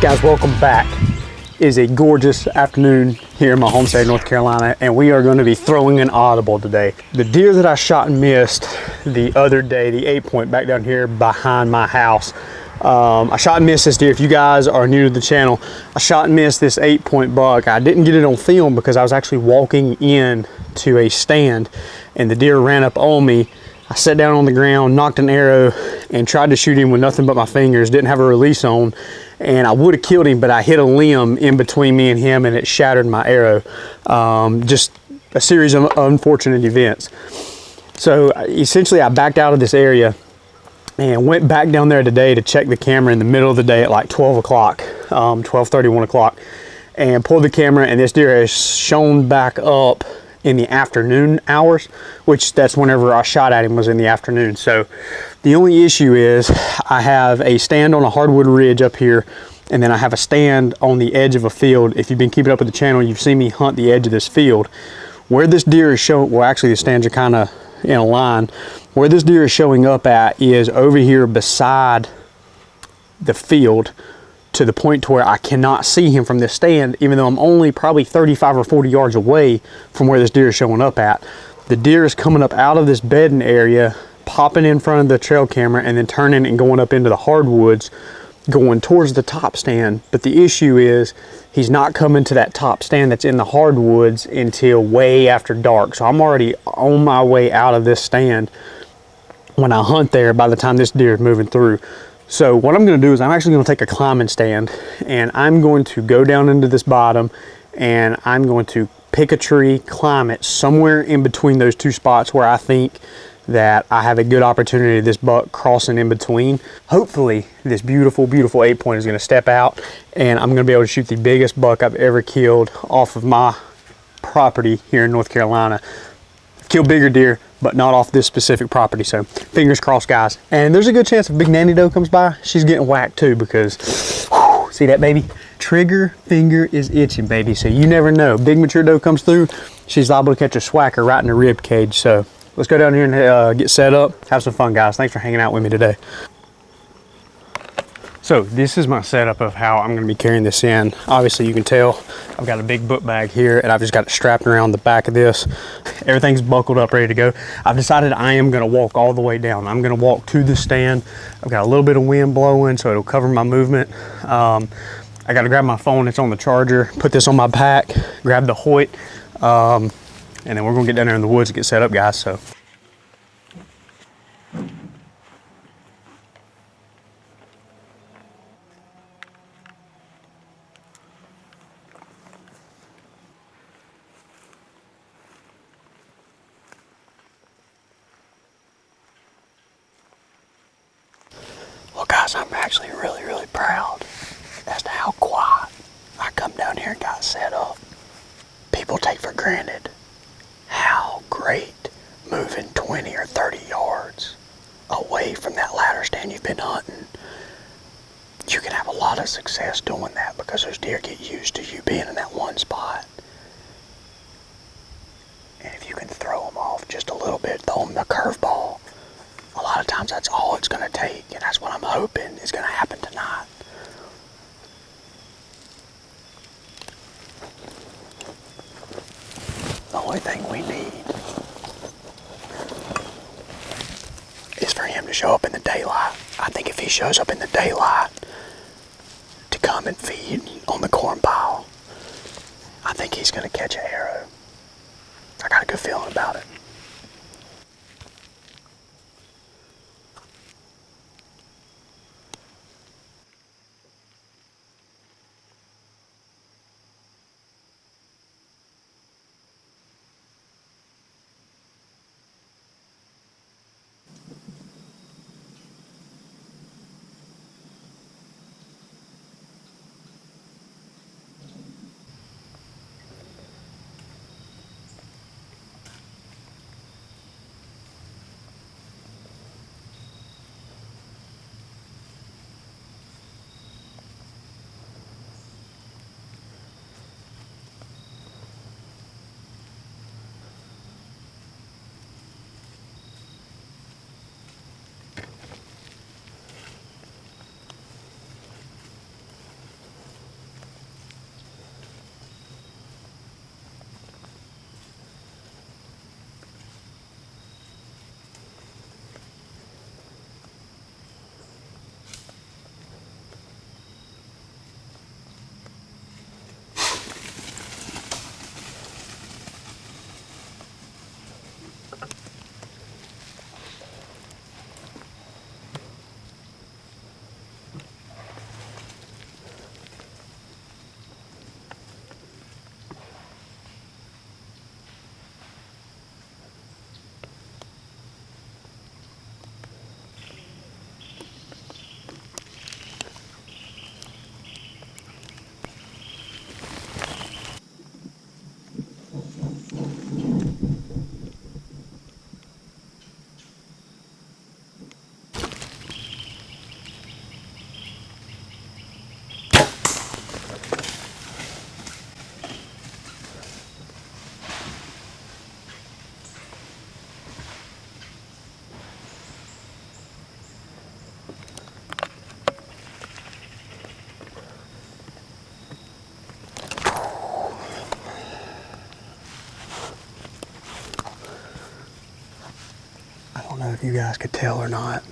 Guys, welcome back. It is a gorgeous afternoon here in my home state of North Carolina, and we are going to be throwing an audible today. The deer that I shot and missed the other day, the 8-point back down here behind my house, I shot and missed this deer. If you guys are new to the channel, I shot and missed this 8-point buck. I didn't get it on film because I was actually walking in to a stand and the deer ran up on me. I sat down on the ground, knocked an arrow, and tried to shoot him with nothing but my fingers. Didn't have a release on, and I would have killed him, but I hit a limb in between me and him, and it shattered my arrow. Just a series of unfortunate events. So essentially, I backed out of this area and went back down there today to check the camera in the middle of the day at like 12 o'clock, 12:30, 1 o'clock, and pulled the camera, and this deer has shown back up in the afternoon hours, which that's whenever I shot at him, was in the afternoon. So the only issue is I have a stand on a hardwood ridge up here, and then I have a stand on the edge of a field. If you've been keeping up with the channel, you've seen me hunt the edge of this field. Where this deer is showing, well, actually the stands are kind of in a line. Where this deer is showing up at is over here beside the field, to the point to where I cannot see him from this stand, even though I'm only probably 35 or 40 yards away from where this deer is showing up at. The deer is coming up out of this bedding area, popping in front of the trail camera, and then turning and going up into the hardwoods, going towards the top stand. But the issue is he's not coming to that top stand that's in the hardwoods until way after dark. So I'm already on my way out of this stand when I hunt there by the time this deer is moving through. So what I'm going to do is I'm actually going to take a climbing stand, and I'm going to go down into this bottom, and I'm going to pick a tree, climb it somewhere in between those two spots where I think that I have a good opportunity of this buck crossing in between. Hopefully this beautiful, beautiful 8-point is going to step out, and I'm going to be able to shoot the biggest buck I've ever killed off of my property here in North Carolina. Kill bigger deer, but not off this specific property. So fingers crossed, guys. And there's a good chance if Big Nanny Doe comes by, she's getting whacked too, because whew, see that, baby? Trigger finger is itching, baby. So you never know. Big mature doe comes through, she's liable to catch a swacker right in the rib cage. So let's go down here and get set up. Have some fun, guys. Thanks for hanging out with me today. So this is my setup of how I'm going to be carrying this in. Obviously you can tell I've got a big book bag here, and I've just got it strapped around the back of this. Everything's buckled up, ready to go. I've decided I am going to walk all the way down. I'm going to walk to the stand. I've got a little bit of wind blowing, so it'll cover my movement. I got to grab my phone. It's on the charger. Put this on my back. Grab the Hoyt, and then we're going to get down there in the woods and get set up, guys. So. Well, guys, I'm actually really, really proud as to how quiet I come down here and got set up. People take for granted how great moving 20 or 30 yards away from that ladder stand you've been hunting. You can have a lot of success doing that because those deer get used to you being in that one spot. And if you can throw them off just a little bit, throw them the curveball, a lot of times that's all it's going to take, and that's what I'm hoping is going to happen tonight. The only thing we need is for him to show up in the daylight. I think if he shows up in the daylight to come and feed on the corn pile, I think he's going to catch an arrow. I got a good feeling about it. if you guys could tell or not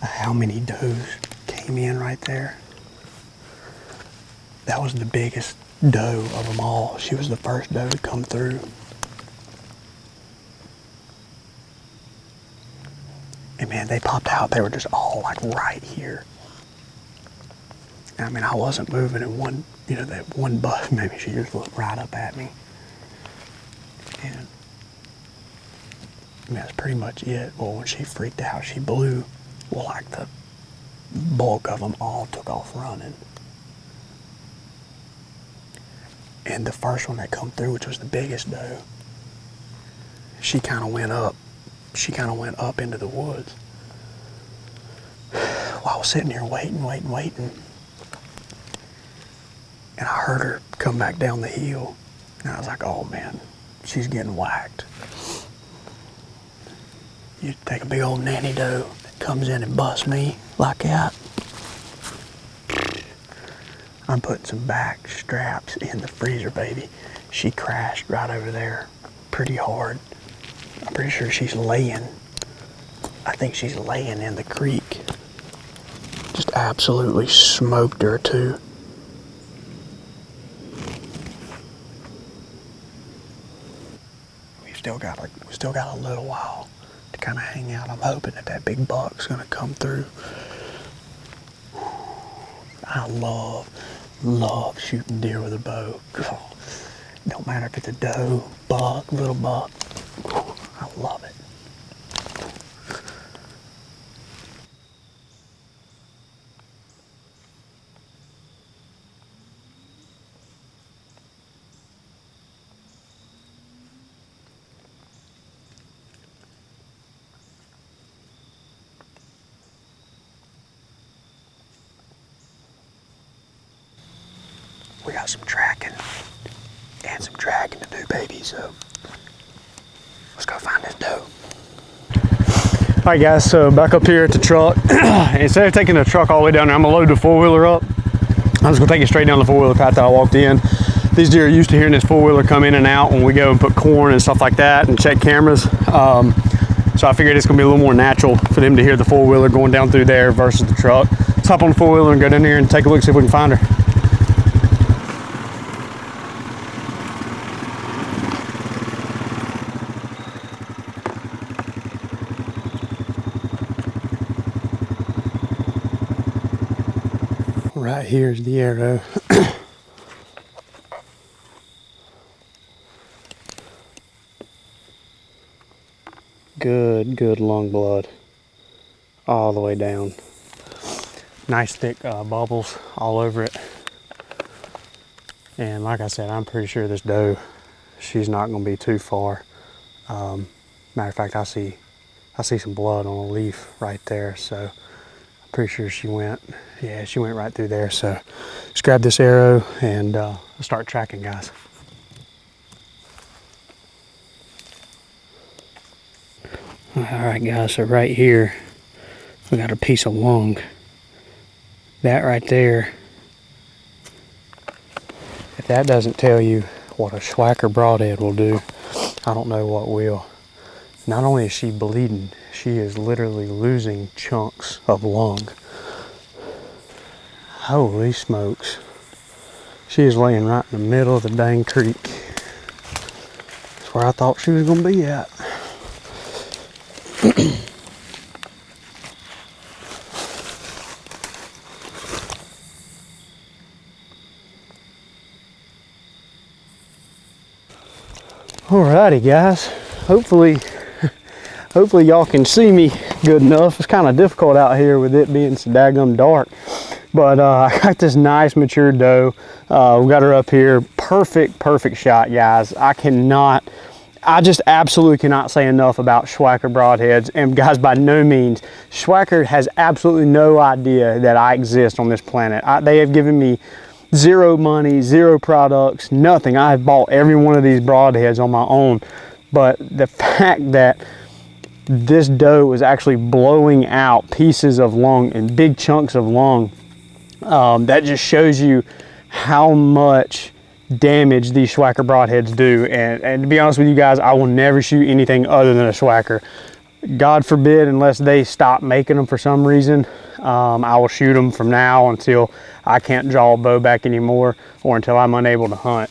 how many does came in right there. That was the biggest doe of them all. She was the first doe to come through. And man, they popped out. They were just all like right here. I mean, I wasn't moving, and one, you know, that one buck, maybe she just looked right up at me. And I mean, that's pretty much it. Well, when she freaked out, she blew. Well, like the bulk of them all took off running. And the first one that come through, which was the biggest doe, she kind of went up. She kind of went up into the woods. Well, I was sitting here waiting. And I heard her come back down the hill. And I was like, oh man, she's getting whacked. You take a big old nanny doe that comes in and busts me like that. I'm putting some back straps in the freezer, baby. She crashed right over there pretty hard. I'm pretty sure she's laying. I think she's laying in the creek. Just absolutely smoked her too. We still got a little while to kind of hang out. I'm hoping that big buck's gonna come through. I love shooting deer with a bow. Don't matter if it's a doe, buck, little buck. I love it. We got some tracking and some dragging to do, baby, so let's go find this doe. All right, guys, so back up here at the truck. Instead of taking the truck all the way down there, I'm gonna load the four-wheeler up. I'm just gonna take it straight down the four-wheeler path that I walked in. These deer are used to hearing this four-wheeler come in and out when we go and put corn and stuff like that and check cameras. So I figured it's gonna be a little more natural for them to hear the four-wheeler going down through there versus the truck. Let's hop on the four-wheeler and go down there and take a look, see if we can find her. Right here's the arrow. Good lung blood all the way down. Nice thick bubbles all over it. And like I said, I'm pretty sure this doe, she's not going to be too far. Matter of fact, I see some blood on a leaf right there, so I'm pretty sure she went right through there. So just grab this arrow and start tracking, guys. All right, guys, so right here we got a piece of lung. That right there, if that doesn't tell you what a Schwacker broadhead will do, I don't know what will. Not only is she bleeding, she is literally losing chunks of lung. Holy smokes. She is laying right in the middle of the dang creek. That's where I thought she was going to be at. Alrighty, guys. Hopefully y'all can see me good enough. It's kind of difficult out here with it being so daggum dark. But I got this nice mature doe. We got her up here. Perfect shot, guys. I just absolutely cannot say enough about Schwacker broadheads. And guys, by no means, Schwacker has absolutely no idea that I exist on this planet. They have given me zero money, zero products, nothing. I have bought every one of these broadheads on my own. But the fact that this doe was actually blowing out pieces of lung and big chunks of lung, that just shows you how much damage these Schwacker broadheads do. And to be honest with you guys, I will never shoot anything other than a Schwacker. God forbid, unless they stop making them for some reason, I will shoot them from now until I can't draw a bow back anymore, or until I'm unable to hunt.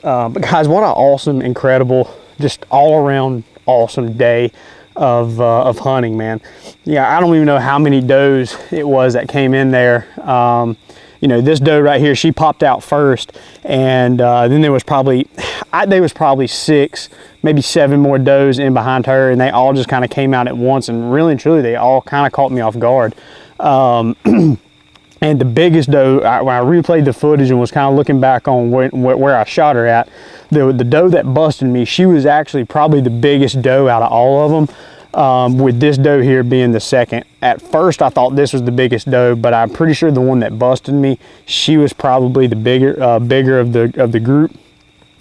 But guys, what an awesome, incredible, just all around awesome day of hunting, man. Yeah, I don't even know how many does it was that came in there. You know, this doe right here, she popped out first, and then there was probably 6, maybe 7 more does in behind her, and they all just kind of came out at once, and really and truly, they all kind of caught me off guard. And the biggest doe, when I replayed the footage and was kind of looking back on where I shot her at, the doe that busted me, she was actually probably the biggest doe out of all of them, with this doe here being the second. At first, I thought this was the biggest doe, but I'm pretty sure the one that busted me, she was probably the bigger of the group.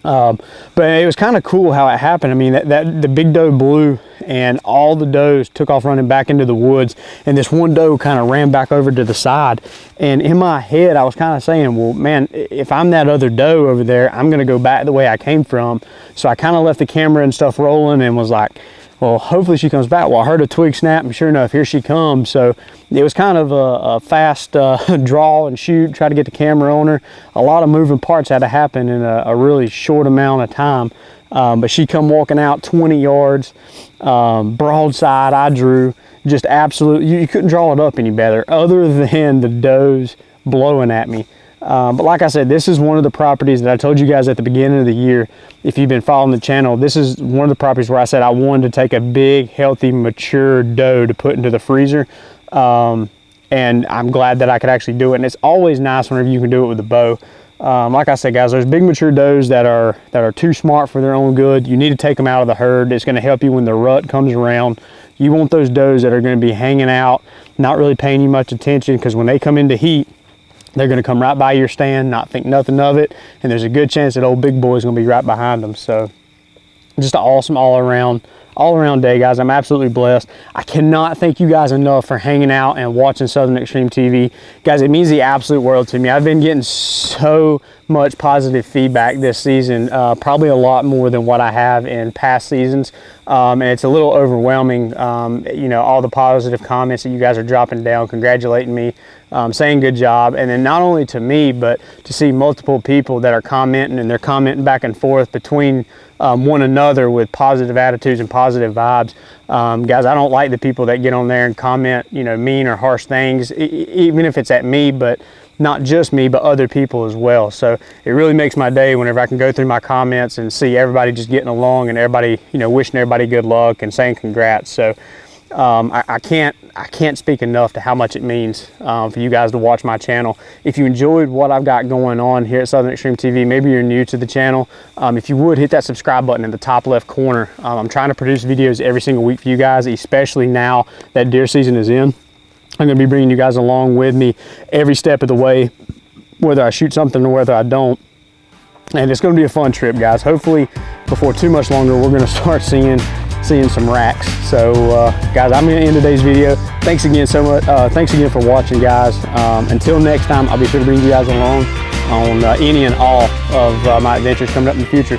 But it was kind of cool how it happened. I mean, the big doe blew, and all the does took off running back into the woods, and this one doe kind of ran back over to the side. And in my head, I was kind of saying, well, man, if I'm that other doe over there, I'm going to go back the way I came from. So I kind of left the camera and stuff rolling and was like, well, hopefully she comes back. Well, I heard a twig snap, and sure enough, here she comes. So it was kind of a fast draw and shoot, try to get the camera on her. A lot of moving parts had to happen in a really short amount of time. But she come walking out 20 yards, broadside. I drew, just absolutely, you couldn't draw it up any better other than the does blowing at me. But like I said, this is one of the properties that I told you guys at the beginning of the year. If you've been following the channel, this is one of the properties where I said I wanted to take a big, healthy, mature doe to put into the freezer. And I'm glad that I could actually do it. And it's always nice whenever you can do it with a bow. Like I said, guys, there's big mature does that are too smart for their own good. You need to take them out of the herd. It's going to help you when the rut comes around. You want those does that are going to be hanging out, not really paying you much attention, because when they come into heat, they're going to come right by your stand, not think nothing of it, and there's a good chance that old big boy's going to be right behind them. So just an awesome all around day, guys. I'm absolutely blessed. I cannot thank you guys enough for hanging out and watching Southern Extreme TV. Guys, it means the absolute world to me. I've been getting so much positive feedback this season, probably a lot more than what I have in past seasons. And it's a little overwhelming, you know, all the positive comments that you guys are dropping down, congratulating me, saying good job. And then not only to me, but to see multiple people that are commenting, and they're commenting back and forth between one another with positive attitudes and positive vibes. Guys, I don't like the people that get on there and comment, you know, mean or harsh things, even if it's at me, but not just me, but other people as well. So it really makes my day whenever I can go through my comments and see everybody just getting along, and everybody, you know, wishing everybody good luck and saying congrats. So I can't speak enough to how much it means for you guys to watch my channel. If you enjoyed what I've got going on here at Southern Extreme TV, maybe you're new to the channel, if you would hit that subscribe button in the top left corner. I'm trying to produce videos every single week for you guys, especially now that deer season is in. I'm going to be bringing you guys along with me every step of the way, whether I shoot something or whether I don't. And it's going to be a fun trip, guys. Hopefully, before too much longer, we're going to start seeing some racks. So, guys, I'm going to end today's video. Thanks again so much. Thanks again for watching, guys. Until next time, I'll be sure to bring you guys along on any and all of my adventures coming up in the future.